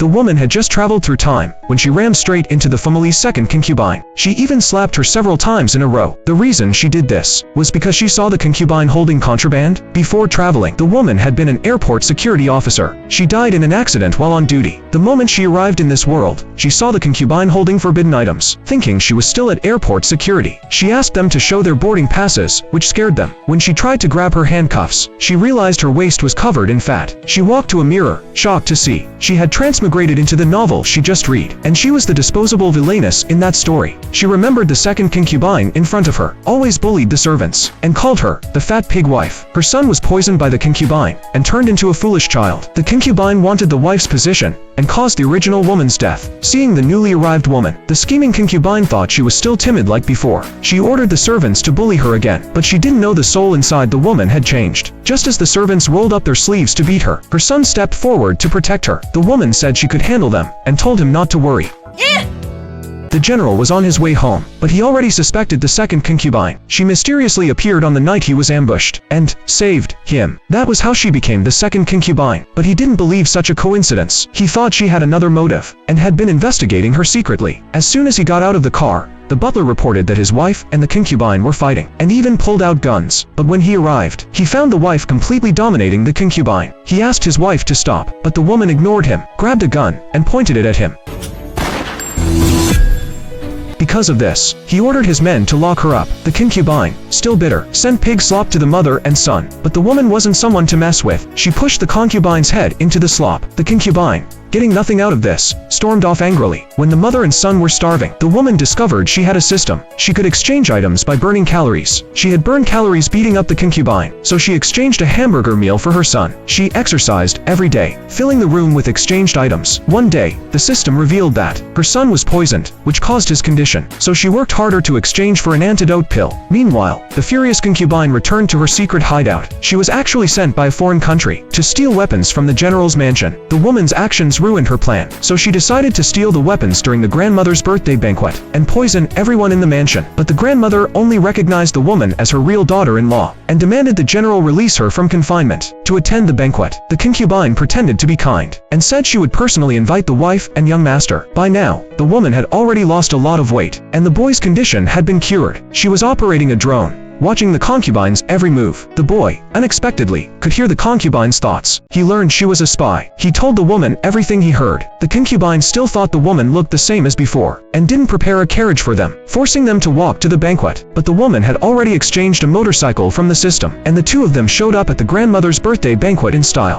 The woman had just traveled through time when she rammed straight into the family's second concubine. She even slapped her several times in a row. The reason she did this was because she saw the concubine holding contraband. Before traveling, the woman had been an airport security officer. She died in an accident while on duty. The moment she arrived in this world, she saw the concubine holding forbidden items. Thinking she was still at airport security, she asked them to show their boarding passes, which scared them. When she tried to grab her handcuffs, she realized her waist was covered in fat. She walked to a mirror, shocked to see she had transmigrated into the novel she just read, and she was the disposable villainess in that story. She remembered the second concubine in front of her, always bullied the servants, and called her the fat pig wife. Her son was poisoned by the concubine, and turned into a foolish child. The concubine wanted the wife's position, and caused the original woman's death. Seeing the newly arrived woman, the scheming concubine thought she was still timid like before. She ordered the servants to bully her again, but she didn't know the soul inside the woman had changed. Just as the servants rolled up their sleeves to beat her, her son stepped forward to protect her. The woman said she could handle them, and told him not to worry. The general was on his way home, but he already suspected the second concubine. She mysteriously appeared on the night he was ambushed, and saved him. That was how she became the second concubine, but he didn't believe such a coincidence. He thought she had another motive, and had been investigating her secretly. As soon as he got out of the car, the butler reported that his wife and the concubine were fighting, and even pulled out guns. But when he arrived, he found the wife completely dominating the concubine. He asked his wife to stop, but the woman ignored him, grabbed a gun, and pointed it at him. Because of this, he ordered his men to lock her up. The concubine, still bitter, sent pig slop to the mother and son. But the woman wasn't someone to mess with. She pushed the concubine's head into the slop. The concubine, getting nothing out of this, stormed off angrily. When the mother and son were starving, the woman discovered she had a system. She could exchange items by burning calories. She had burned calories beating up the concubine, so she exchanged a hamburger meal for her son. She exercised every day, filling the room with exchanged items. One day, the system revealed that her son was poisoned, which caused his condition, so she worked harder to exchange for an antidote pill. Meanwhile, the furious concubine returned to her secret hideout. She was actually sent by a foreign country to steal weapons from the general's mansion. The woman's actions ruined her plan, so she decided to steal the weapons during the grandmother's birthday banquet, and poison everyone in the mansion. But the grandmother only recognized the woman as her real daughter-in-law, and demanded the general release her from confinement. To attend the banquet, the concubine pretended to be kind, and said she would personally invite the wife and young master. By now, the woman had already lost a lot of weight, and the boy's condition had been cured. She was operating a drone, watching the concubine's every move. The boy, unexpectedly, could hear the concubine's thoughts. He learned she was a spy. He told the woman everything he heard. The concubine still thought the woman looked the same as before, and didn't prepare a carriage for them, forcing them to walk to the banquet. But the woman had already exchanged a motorcycle from the system, and the two of them showed up at the grandmother's birthday banquet in style.